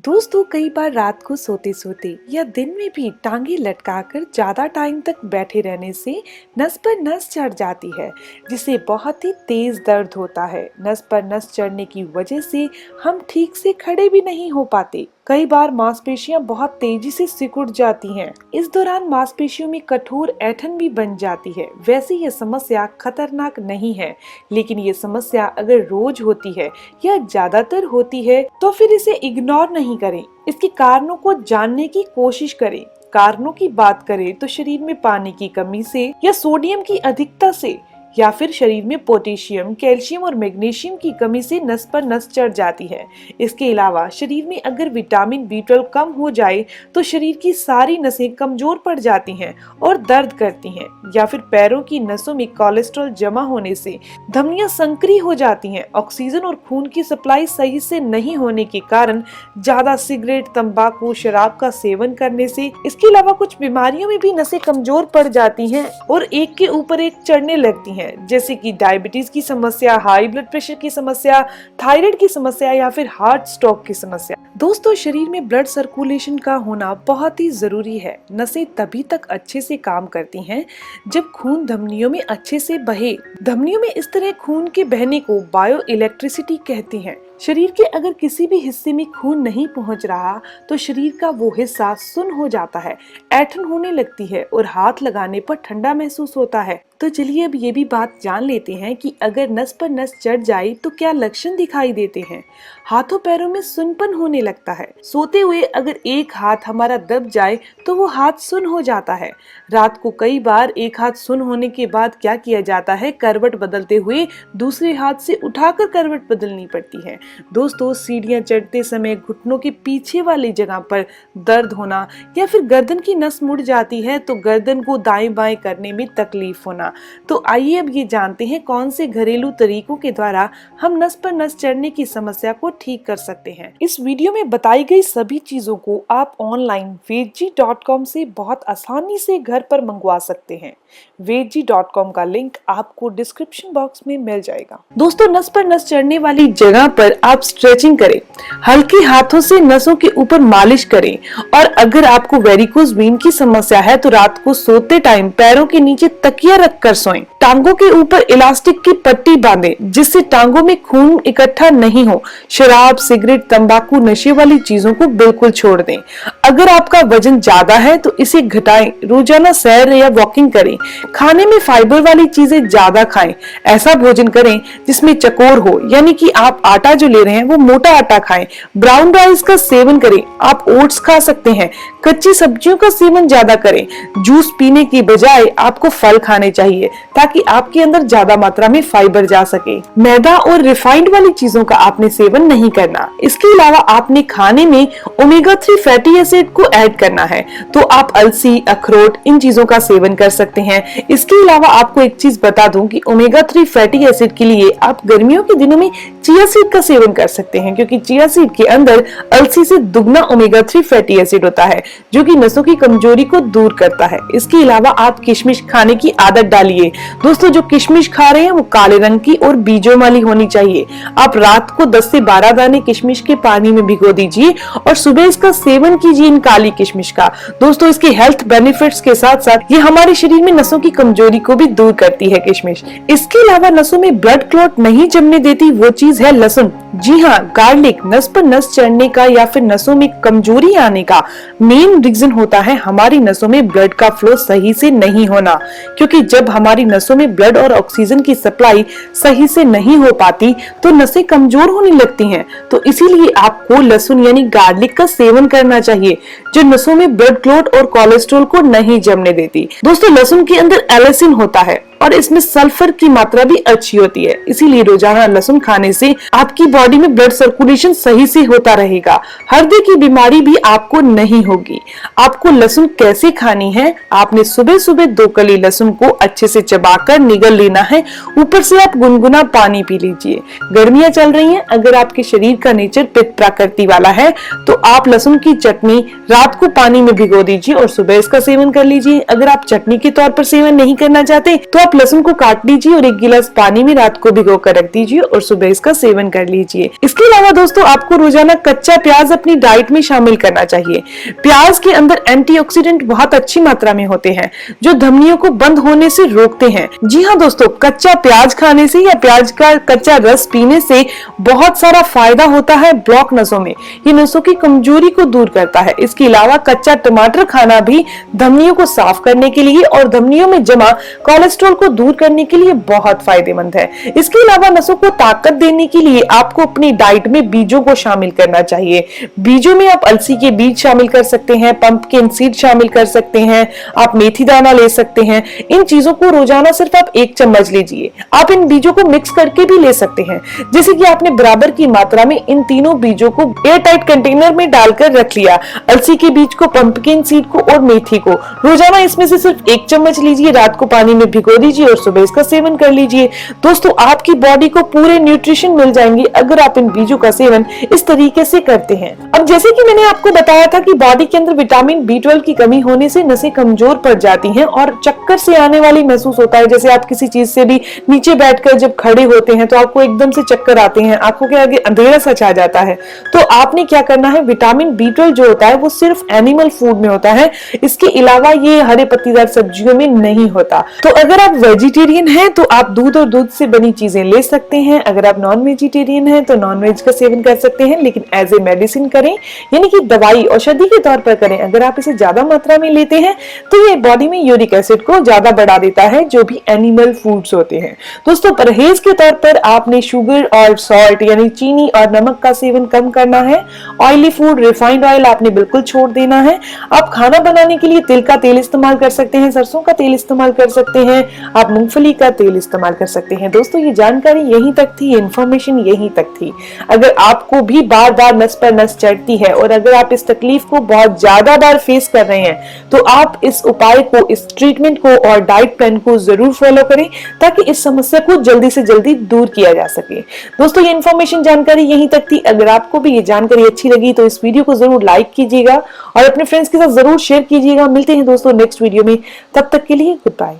दोस्तों, कई बार रात को सोते सोते या दिन में भी टांगे लटकाकर ज्यादा टाइम तक बैठे रहने से नस पर नस चढ़ जाती है, जिससे बहुत ही तेज दर्द होता है। नस पर नस चढ़ने की वजह से हम ठीक से खड़े भी नहीं हो पाते। कई बार मांसपेशियां बहुत तेजी से सिकुड़ जाती हैं। इस दौरान मांसपेशियों में कठोर ऐंठन भी बन जाती है। वैसे ये समस्या खतरनाक नहीं है, लेकिन ये समस्या अगर रोज होती है या ज्यादातर होती है तो फिर इसे इग्नोर नहीं करें। इसके कारणों को जानने की कोशिश करें। कारणों की बात करें तो शरीर में पानी की कमी से या सोडियम की अधिकता से या फिर शरीर में पोटेशियम, कैल्शियम और मैग्नीशियम की कमी से नस पर नस चढ़ जाती है। इसके अलावा शरीर में अगर विटामिन B12 कम हो जाए तो शरीर की सारी नसें कमजोर पड़ जाती हैं और दर्द करती हैं। या फिर पैरों की नसों में कोलेस्ट्रॉल जमा होने से धमनियां संकरी हो जाती हैं। ऑक्सीजन और खून की सप्लाई सही से नहीं होने के कारण ज्यादा सिगरेट, तंबाकू, शराब का सेवन करने से इसके अलावा कुछ बीमारियों में भी नसें कमजोर पड़ जाती हैं और एक के ऊपर एक चढ़ने लगती हैं, जैसे कि डायबिटीज की समस्या, हाई ब्लड प्रेशर की समस्या, थायराइड की समस्या या फिर हार्ट स्ट्रोक की समस्या। दोस्तों, शरीर में ब्लड सर्कुलेशन का होना बहुत ही जरूरी है। नसें तभी तक अच्छे से काम करती हैं जब खून धमनियों में अच्छे से बहे। धमनियों में इस तरह खून के बहने को बायो इलेक्ट्रिसिटी कहते हैं। शरीर के अगर किसी भी हिस्से में खून नहीं पहुंच रहा तो शरीर का वो हिस्सा सुन्न हो जाता है, ऐंठन होने लगती है और हाथ लगाने पर ठंडा महसूस होता है। तो चलिए अब ये भी बात जान लेते हैं कि अगर नस पर नस चढ़ जाए तो क्या लक्षण दिखाई देते हैं। हाथों पैरों में सुन्नपन होने लगता है। सोते हुए अगर एक हाथ हमारा दब जाए तो वो हाथ सुन्न हो जाता है। रात को कई बार एक हाथ सुन्न होने के बाद क्या किया जाता है, करवट बदलते हुए दूसरे हाथ से उठाकर करवट बदलनी पड़ती है। दोस्तों, सीढ़ियां चढ़ते समय घुटनों के पीछे वाली जगह पर दर्द होना या फिर गर्दन की नस मुड़ जाती है तो गर्दन को दाएं बाएं करने में तकलीफ होना। तो आइए अब ये जानते हैं कौन से घरेलू तरीकों के द्वारा हम नस पर नस चढ़ने की समस्या को ठीक कर सकते हैं। इस वीडियो में बताई गई सभी चीजों को आप ऑनलाइन वेदजी.com से बहुत आसानी से घर पर मंगवा सकते हैं। वेदजी.com का लिंक आपको डिस्क्रिप्शन बॉक्स में मिल जाएगा। दोस्तों, नस पर नस चढ़ने वाली जगह पर आप स्ट्रेचिंग करें, हल्के हाथों से नसों के ऊपर मालिश करें और अगर आपको वेरिकोज वेन की समस्या है तो रात को सोते टाइम पैरों के नीचे तकिया रखकर सोएं। टांगों के ऊपर इलास्टिक की पट्टी बांधें जिससे टांगों में खून इकट्ठा नहीं हो। शराब, सिगरेट, तंबाकू, नशे वाली चीजों को बिल्कुल छोड़ दें। अगर आपका वजन ज्यादा है तो इसे घटाएं। रोजाना सैर या वॉकिंग करें। खाने में फाइबर वाली चीजें ज्यादा खाएं। ऐसा भोजन करें जिसमें चकोर हो, यानी कि आप आटा जो ले रहे हैं वो मोटा आटा खाएं। ब्राउन राइस का सेवन करें। आप ओट्स खा सकते हैं। कच्ची सब्जियों का सेवन ज्यादा करें। जूस पीने की बजाय आपको फल खाने चाहिए ताकि आपके अंदर ज्यादा मात्रा में फाइबर जा सके। मैदा और रिफाइंड वाली चीजों का आपने सेवन नहीं करना। इसके अलावा आपने खाने में ओमेगा 3 फैटी एसिड को ऐड करना है, तो आप अलसी, अखरोट, इन चीजों का सेवन कर सकते हैं। इसके अलावा आपको एक चीज बता दूं कि ओमेगा 3 फैटी एसिड के लिए आप गर्मियों के दिनों में चिया सीड का सेवन कर सकते हैं, क्योंकि चिया सीड के अंदर अलसी से दुगना ओमेगा 3 फैटी एसिड होता है जो कि नसों की कमजोरी को दूर करता है। इसके अलावा आप किशमिश खाने की आदत डालिए। दोस्तों, जो किशमिश खा रहे हैं वो काले रंग की और बीजों वाली होनी चाहिए। आप रात को 10 से 12 दाने किशमिश के पानी में भिगो दीजिए और सुबह इसका सेवन कीजिए, इन काली किशमिश का। दोस्तों, इसके हेल्थ बेनिफिट्स के साथ साथ ये हमारे शरीर में नसों की कमजोरी को भी दूर करती है किशमिश। इसके अलावा नसों में ब्लड क्लॉट नहीं जमने देती वो चीज है लहसुन। जी हाँ, गार्लिक नस पर नस चढ़ने का या फिर नसों में कमजोरी आने का मेन रीजन होता है हमारी नसों में ब्लड का फ्लो सही से नहीं होना। क्योंकि जब हमारी नसों में ब्लड और ऑक्सीजन की सप्लाई सही से नहीं हो पाती तो नसें कमजोर होने लगती हैं। तो इसीलिए आपको लहसुन यानी गार्लिक का सेवन करना चाहिए, जो नसों में ब्लड क्लॉट और कोलेस्ट्रॉल को नहीं जमने देती। दोस्तों, लहसुन के अंदर एलिसिन होता है और इसमें सल्फर की मात्रा भी अच्छी होती है। इसीलिए रोजाना लहसुन खाने से आपकी बॉडी में ब्लड सर्कुलेशन सही से होता रहेगा। हृदय की बीमारी भी आपको नहीं होगी। आपको लहसुन कैसे खानी है, आपने सुबह सुबह 2 कली लहसुन को अच्छे से चबाकर निगल लेना है। ऊपर से आप गुनगुना पानी पी लीजिए। गर्मियां चल रही हैं, अगर आपके शरीर का नेचर पित्त प्रकृति वाला है तो आप लहसुन की चटनी रात को पानी में भिगो दीजिए और सुबह इसका सेवन कर लीजिए। अगर आप चटनी के तौर पर सेवन नहीं करना चाहते तो आप आप लहसुन को काट लीजिए और 1 गिलास पानी में रात को भिगो कर रख दीजिए और सुबह इसका सेवन कर लीजिए। इसके अलावा दोस्तों आपको रोजाना कच्चा प्याज अपनी डाइट में शामिल करना चाहिए। प्याज के अंदर एंटीऑक्सीडेंट बहुत अच्छी मात्रा में होते हैं जो धमनियों को बंद होने से रोकते हैं। जी हाँ दोस्तों, कच्चा प्याज खाने से या प्याज का कच्चा रस पीने से बहुत सारा फायदा होता है ब्लॉक नसों में। ये नसों की कमजोरी को दूर करता है। इसके अलावा कच्चा टमाटर खाना भी धमनियों को साफ करने के लिए और धमनियों में जमा कोलेस्ट्रॉल को दूर करने के लिए बहुत फायदेमंद है। इसके अलावा नसों को ताकत देने के लिए आपको अपनी डाइट में बीजों को शामिल करना चाहिए। बीजों में आप अलसी के बीज शामिल कर सकते हैं, पंपकिन सीड शामिल कर सकते हैं, आप मेथी दाना ले सकते हैं। इन चीजों को रोजाना सिर्फ आप 1 चम्मच लीजिए। आप इन बीजों को मिक्स करके भी ले सकते हैं, जैसे कि आपने बराबर की मात्रा में इन तीनों बीजों को एयर टाइट कंटेनर में डालकर रख लिया। अलसी के बीज को, पंपकिन सीड को और मेथी को रोजाना इसमें से सिर्फ 1 चम्मच लीजिए, रात को पानी में भिगो दीजिए और सुबह इसका सेवन कर लीजिए। दोस्तों आपकी बॉडी को पूरे न्यूट्रिशन मिल जाएंगे अगर आप इन बीजों का सेवन इस तरीके से करते हैं। अब जैसे कि मैंने आपको बताया था कि बॉडी के अंदर विटामिन B12 की कमी होने से नसें कमजोर पड़ जाती हैं और चक्कर से आने वाली महसूस होता है। जैसे आप किसी चीज से भी नीचे बैठकर जब खड़े होते हैं तो आपको एकदम से चक्कर आते हैं, आंखों के आगे अंधेरा सा छा जाता है। तो आपने क्या करना है, विटामिन B12 जो होता है वो सिर्फ एनिमल फूड में होता है, इसके अलावा ये हरे पत्तेदार सब्जियों में नहीं होता। तो अगर आप वेजिटेरियन हैं तो आप दूध और दूध से बनी चीजें ले सकते हैं। अगर आप नॉन वेजिटेरियन हैं तो नॉन वेज का सेवन कर सकते हैं, लेकिन एज ए मेडिसिन करें, यानी कि दवाई औषधि के तौर पर करें। अगर आप इसे ज्यादा मात्रा में लेते हैं तो ये बॉडी में यूरिक एसिड को ज्यादा बढ़ा देता है, जो भी एनिमल फूड्स होते हैं। दोस्तों परहेज के तौर पर आपने शुगर और सॉल्ट यानी चीनी और नमक का सेवन कम करना है। ऑयली फूड, रिफाइंड ऑयल आपने बिल्कुल छोड़ देना है। आप खाना बनाने के लिए तिल का तेल इस्तेमाल कर सकते हैं, सरसों का तेल इस्तेमाल कर सकते हैं, आप मूंगफली का तेल इस्तेमाल कर सकते हैं। दोस्तों ये जानकारी यहीं तक थी, इन्फॉर्मेशन यहीं तक थी। अगर आपको भी बार बार नस पर नस चढ़ती है और अगर आप इस तकलीफ को बहुत ज्यादा बार फेस कर रहे हैं तो आप इस उपाय को, इस ट्रीटमेंट को और डाइट प्लान को जरूर फॉलो करें ताकि इस समस्या को जल्दी से जल्दी दूर किया जा सके। दोस्तों ये इन्फॉर्मेशन, जानकारी यहीं तक थी। अगर आपको भी ये जानकारी अच्छी लगी तो इस वीडियो को जरूर लाइक कीजिएगा और अपने फ्रेंड्स के साथ जरूर शेयर कीजिएगा। मिलते हैं दोस्तों नेक्स्ट वीडियो में, तब तक के लिए गुड बाय।